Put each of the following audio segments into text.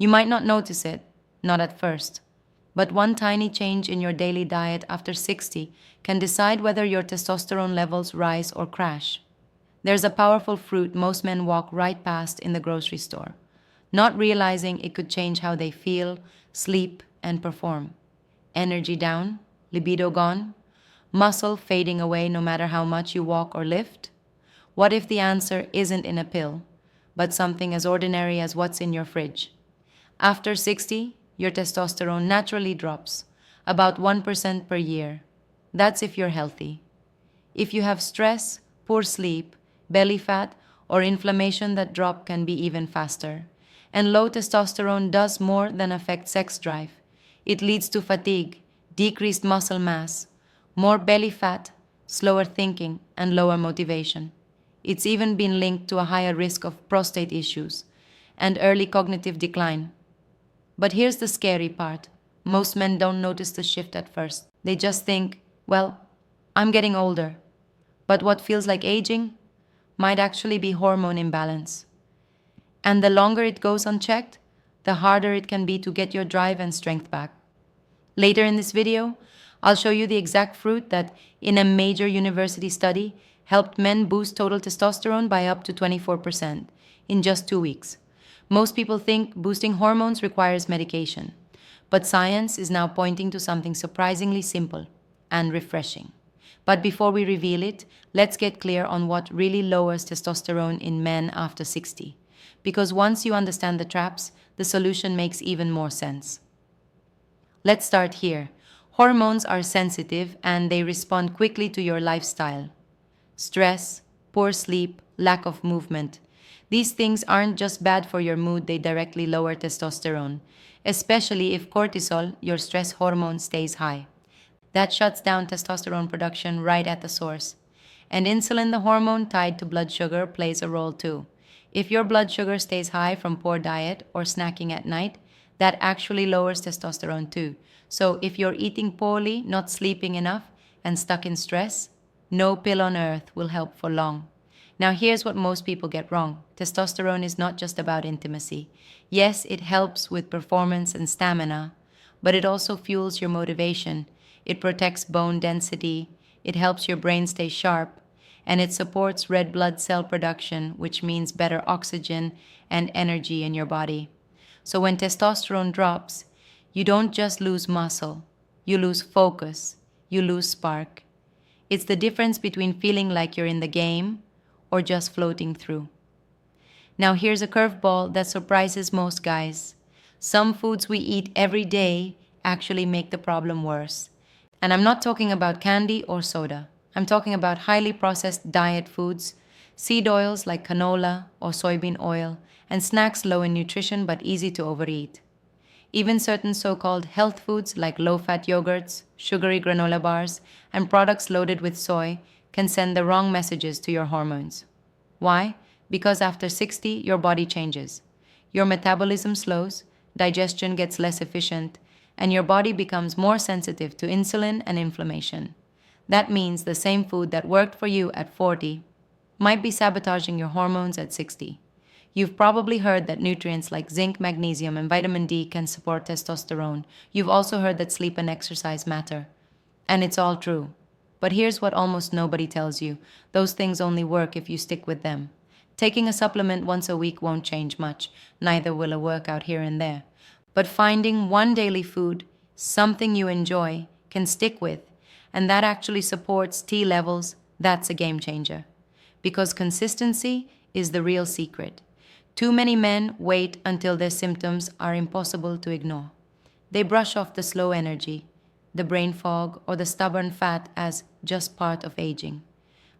You might not notice it, not at first, but one tiny change in your daily diet after 60 can decide whether your testosterone levels rise or crash. There's a powerful fruit most men walk right past in the grocery store, not realizing it could change how they feel, sleep, and perform. Energy down, libido gone, muscle fading away no matter how much you walk or lift? What if the answer isn't in a pill, but something as ordinary as what's in your fridge? After 60, your testosterone naturally drops, about 1% per year. That's if you're healthy. If you have stress, poor sleep, belly fat, or inflammation, that drop can be even faster. And low testosterone does more than affect sex drive. It leads to fatigue, decreased muscle mass, more belly fat, slower thinking, and lower motivation. It's even been linked to a higher risk of prostate issues and early cognitive decline. But here's the scary part. Most men don't notice the shift at first. They just think, well, I'm getting older. But what feels like aging might actually be hormone imbalance. And the longer it goes unchecked, the harder it can be to get your drive and strength back. Later in this video, I'll show you the exact fruit that, in a major university study, helped men boost total testosterone by up to 24% in just 2 weeks. Most people think boosting hormones requires medication, but science is now pointing to something surprisingly simple and refreshing. But before we reveal it, let's get clear on what really lowers testosterone in men after 60. Because once you understand the traps, the solution makes even more sense. Let's start here. Hormones are sensitive and they respond quickly to your lifestyle. Stress, poor sleep, lack of movement. These things aren't just bad for your mood, they directly lower testosterone, especially if cortisol, your stress hormone, stays high. That shuts down testosterone production right at the source. And insulin, the hormone tied to blood sugar, plays a role too. If your blood sugar stays high from poor diet or snacking at night, that actually lowers testosterone too. So if you're eating poorly, not sleeping enough, and stuck in stress, no pill on earth will help for long. Now here's what most people get wrong. Testosterone is not just about intimacy. Yes, it helps with performance and stamina, but it also fuels your motivation. It protects bone density, it helps your brain stay sharp, and it supports red blood cell production, which means better oxygen and energy in your body. So when testosterone drops, you don't just lose muscle, you lose focus, you lose spark. It's the difference between feeling like you're in the game or just floating through. Now here's a curveball that surprises most guys. Some foods we eat every day actually make the problem worse. And I'm not talking about candy or soda. I'm talking about highly processed diet foods, seed oils like canola or soybean oil, and snacks low in nutrition but easy to overeat. Even certain so-called health foods like low-fat yogurts, sugary granola bars, and products loaded with soy can send the wrong messages to your hormones. Why? Because after 60, your body changes. Your metabolism slows, digestion gets less efficient, and your body becomes more sensitive to insulin and inflammation. That means the same food that worked for you at 40 might be sabotaging your hormones at 60. You've probably heard that nutrients like zinc, magnesium, and vitamin D can support testosterone. You've also heard that sleep and exercise matter. And it's all true. But here's what almost nobody tells you. Those things only work if you stick with them. Taking a supplement once a week won't change much, neither will a workout here and there. But finding one daily food, something you enjoy, can stick with, and that actually supports T levels, that's a game changer. Because consistency is the real secret. Too many men wait until their symptoms are impossible to ignore. They brush off the slow energy, the brain fog, or the stubborn fat as just part of aging.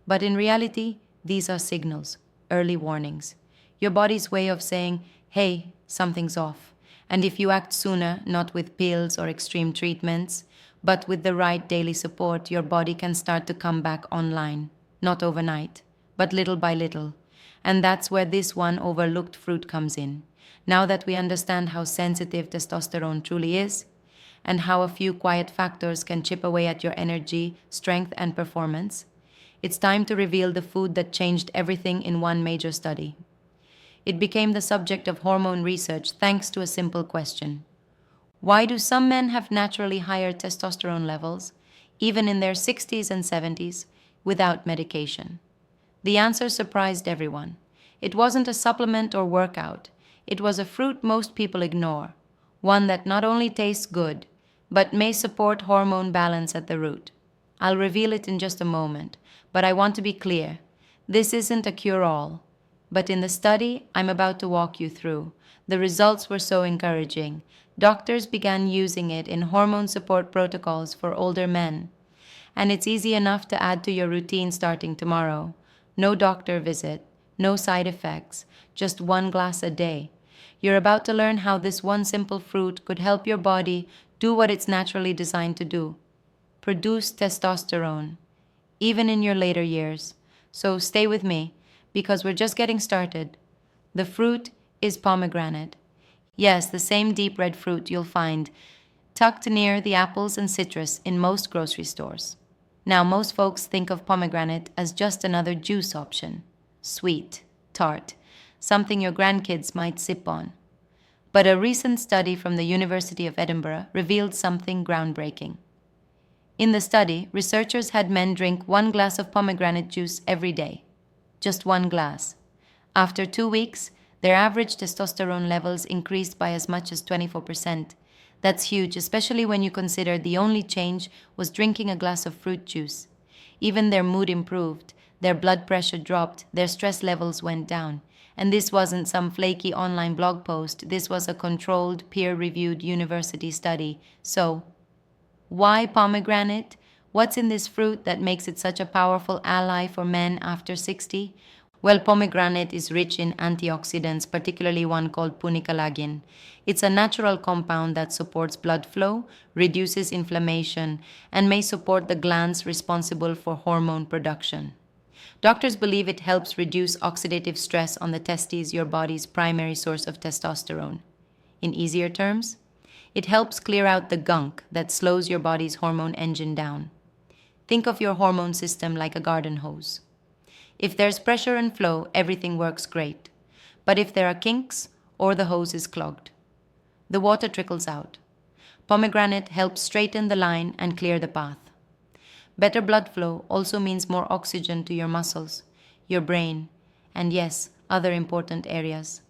But in reality, these are signals, early warnings. Your body's way of saying, hey, something's off. And if you act sooner, not with pills or extreme treatments, but with the right daily support, your body can start to come back online. Not overnight, but little by little. And that's where this one overlooked fruit comes in. Now that we understand how sensitive testosterone truly is, and how a few quiet factors can chip away at your energy, strength, and performance, it's time to reveal the food that changed everything in one major study. It became the subject of hormone research thanks to a simple question. Why do some men have naturally higher testosterone levels, even in their 60s and 70s, without medication? The answer surprised everyone. It wasn't a supplement or workout. It was a fruit most people ignore, one that not only tastes good, but may support hormone balance at the root. I'll reveal it in just a moment, but I want to be clear. This isn't a cure-all. But in the study I'm about to walk you through, the results were so encouraging. Doctors began using it in hormone support protocols for older men. And it's easy enough to add to your routine starting tomorrow. No doctor visit, no side effects, just 1 glass a day. You're about to learn how this one simple fruit could help your body do what it's naturally designed to do: produce testosterone, even in your later years. So stay with me, because we're just getting started. The fruit is pomegranate. Yes, the same deep red fruit you'll find tucked near the apples and citrus in most grocery stores. Now, most folks think of pomegranate as just another juice option. Sweet, tart, something your grandkids might sip on. But a recent study from the University of Edinburgh revealed something groundbreaking. In the study, researchers had men drink 1 glass of pomegranate juice every day. Just 1 glass. After 2 weeks, their average testosterone levels increased by as much as 24%. That's huge, especially when you consider the only change was drinking a glass of fruit juice. Even their mood improved, their blood pressure dropped, their stress levels went down. And this wasn't some flaky online blog post, this was a controlled, peer-reviewed university study. So, why pomegranate? What's in this fruit that makes it such a powerful ally for men after 60? Well, pomegranate is rich in antioxidants, particularly one called punicalagin. It's a natural compound that supports blood flow, reduces inflammation, and may support the glands responsible for hormone production. Doctors believe it helps reduce oxidative stress on the testes, your body's primary source of testosterone. In easier terms, it helps clear out the gunk that slows your body's hormone engine down. Think of your hormone system like a garden hose. If there's pressure and flow, everything works great. But if there are kinks or the hose is clogged, the water trickles out. Pomegranate helps straighten the line and clear the path. Better blood flow also means more oxygen to your muscles, your brain, and yes, other important areas.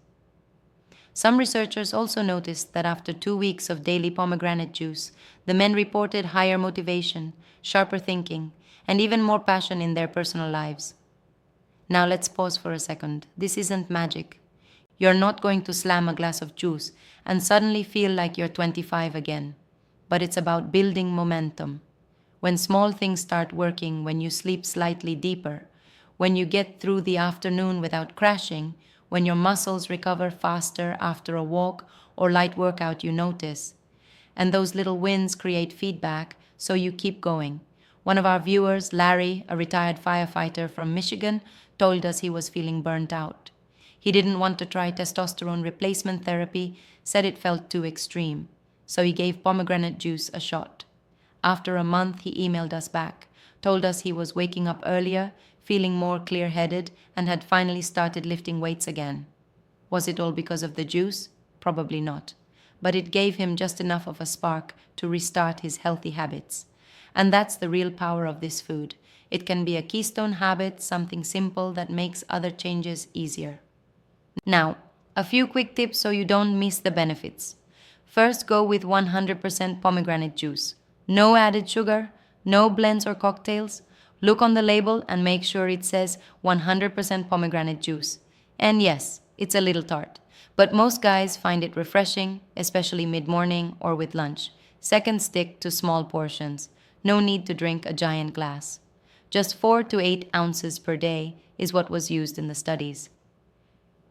Some researchers also noticed that after 2 weeks of daily pomegranate juice, the men reported higher motivation, sharper thinking, and even more passion in their personal lives. Now let's pause for a second. This isn't magic. You're not going to slam a glass of juice and suddenly feel like you're 25 again. But it's about building momentum. When small things start working, when you sleep slightly deeper, when you get through the afternoon without crashing, when your muscles recover faster after a walk or light workout, you notice. And those little wins create feedback, so you keep going. One of our viewers, Larry, a retired firefighter from Michigan, told us he was feeling burnt out. He didn't want to try testosterone replacement therapy, said it felt too extreme. So he gave pomegranate juice a shot. After a month, he emailed us back, told us he was waking up earlier, feeling more clear-headed, and had finally started lifting weights again. Was it all because of the juice? Probably not. But it gave him just enough of a spark to restart his healthy habits. And that's the real power of this food. It can be a keystone habit, something simple that makes other changes easier. Now, a few quick tips so you don't miss the benefits. First, go with 100% pomegranate juice. No added sugar, no blends or cocktails. Look on the label and make sure it says 100% pomegranate juice. And yes, it's a little tart, but most guys find it refreshing, especially mid-morning or with lunch. Second, stick to small portions. No need to drink a giant glass. Just 4 to 8 ounces per day is what was used in the studies.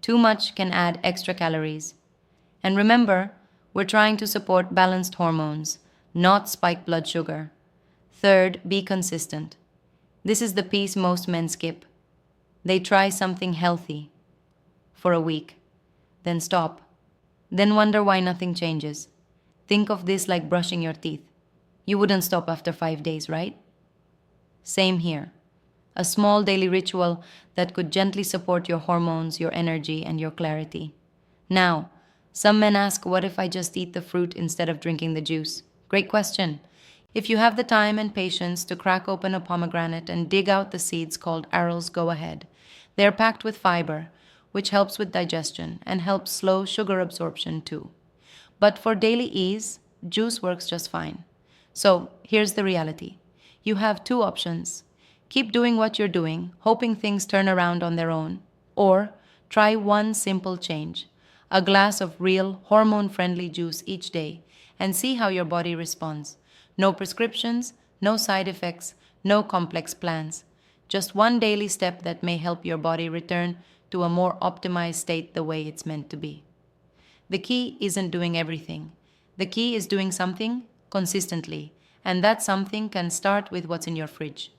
Too much can add extra calories. And remember, we're trying to support balanced hormones, not spike blood sugar. Third, be consistent. This is the piece most men skip. They try something healthy for a week, then stop, then wonder why nothing changes. Think of this like brushing your teeth. You wouldn't stop after 5 days, right? Same here. a small daily ritual that could gently support your hormones, your energy, and your clarity. Now, some men ask, what if I just eat the fruit instead of drinking the juice? Great question. If you have the time and patience to crack open a pomegranate and dig out the seeds called arils, go ahead. They are packed with fiber, which helps with digestion and helps slow sugar absorption too. But for daily ease, juice works just fine. So here's the reality. You have two options. Keep doing what you're doing, hoping things turn around on their own, or try one simple change, a glass of real hormone-friendly juice each day, and see how your body responds. No prescriptions, no side effects, no complex plans. Just one daily step that may help your body return to a more optimized state the way it's meant to be. The key isn't doing everything. The key is doing something consistently, and that something can start with what's in your fridge.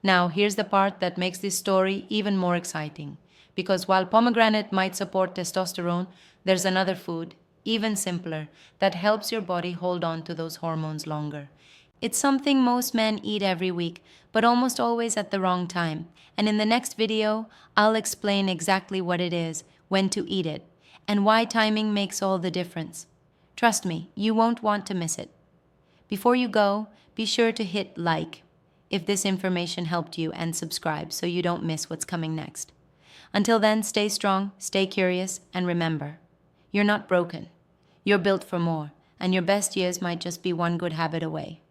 Now, here's the part that makes this story even more exciting. Because while pomegranate might support testosterone, there's another food, even simpler, that helps your body hold on to those hormones longer. It's something most men eat every week, but almost always at the wrong time. And in the next video, I'll explain exactly what it is, when to eat it, and why timing makes all the difference. Trust me, you won't want to miss it. Before you go, be sure to hit like if this information helped you and subscribe so you don't miss what's coming next. Until then, stay strong, stay curious, and remember, you're not broken. You're built for more, and your best years might just be one good habit away.